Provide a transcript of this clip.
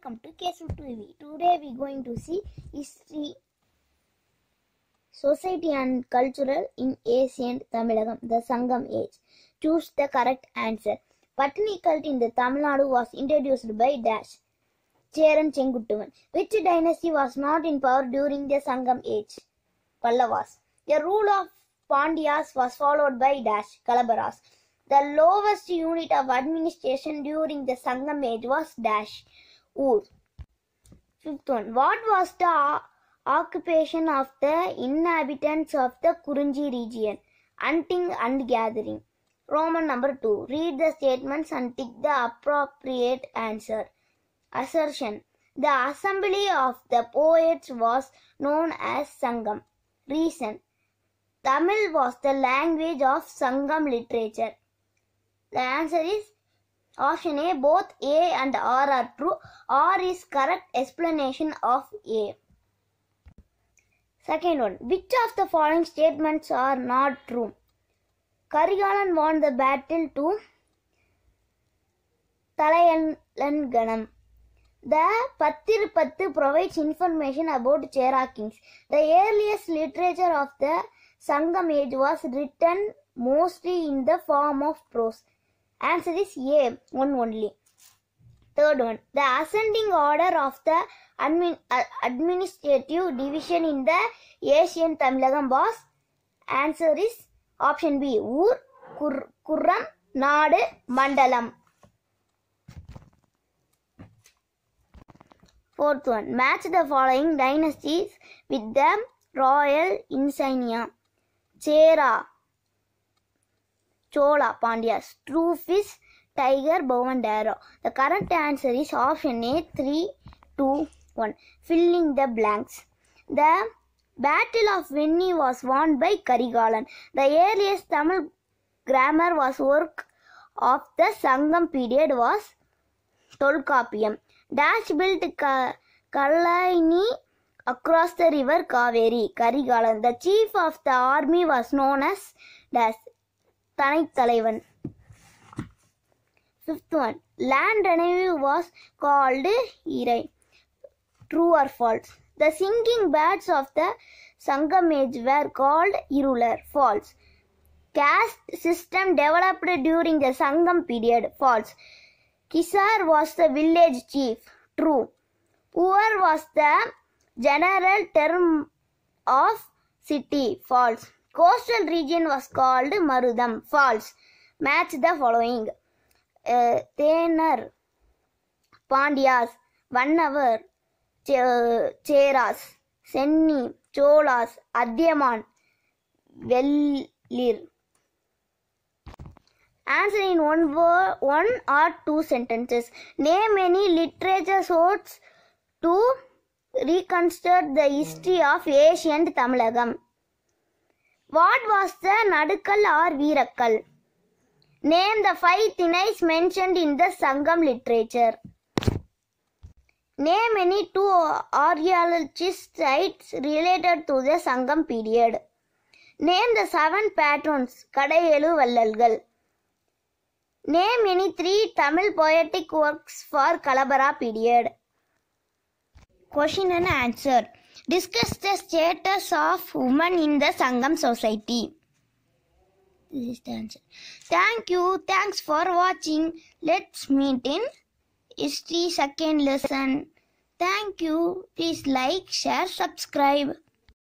welcome to Kesu TV. Today we are going to see history, society and cultural in ancient Tamilagam, the Sangam age. Choose the correct answer. Patni cult in the Tamil Nadu was introduced by Dash. Cheran Chenguttuvan. Which dynasty was not in power during the Sangam age? Pallavas. The rule of Pandyas was followed by Dash. Kalavaras. The lowest unit of administration during the Sangam age was Dash. Ur. Fifth one. What was the occupation of the inhabitants of the Kurunji region? Hunting and gathering. Roman number 2. Read the statements and tick the appropriate answer. Assertion. The assembly of the poets was known as Sangam. Reason. Tamil was the language of Sangam literature. The answer is option A. Both A and R are true. R is correct explanation of A. Second one. Which of the following statements are not true? Karigalan won the battle to Talayalanganam. The Pattirupattu provides information about Chera kings. The earliest literature of the Sangam age was written mostly in the form of prose. Answer is A, one only. Third one. The ascending order of the administrative division in the ancient Tamilagam was. Answer is option B. Ur, Kurram, Nadu, Mandalam. Fourth one. Match the following dynasties with the royal insignia. Chera, Chola, Pandyas. Truth is Tiger, Bow and Arrow. The correct answer is option A, 3, 2, 1. Filling the blanks. The Battle of Venni was won by Karigalan. The earliest Tamil grammar work of the Sangam period was Tolkappiyam. Dash built Kallaini across the river Kaveri, Karigalan. The chief of the army was known as Dash, Thanai. Fifth one. Land revenue was called Irai. True or false? The singing birds of the Sangam age were called Irular. False. Caste system developed during the Sangam period. False. Kisar was the village chief. True. Poor was the general term of city. False. Coastal region was called Marudam. False. Match the following. Tenar, Pandyas, 1 hour, Cheras, Senni, Cholas, Adyaman, Vellir. Answer in one or two sentences. Name any literature source to reconstruct the history of ancient Tamilagam. What was the Nadukal or Veerakkal? Name the 5 Thinais mentioned in the Sangam literature. Name any 2 archaeologist sites related to the Sangam period. Name the 7 patrons, Kadayelu Vallalgal. Name any 3 Tamil poetic works for Kalabara period. Question and answer. Discuss the status of women in the Sangam society. This is the answer. Thank you. Thanks for watching. Let's meet in history second lesson. Thank you. Please like, share, subscribe.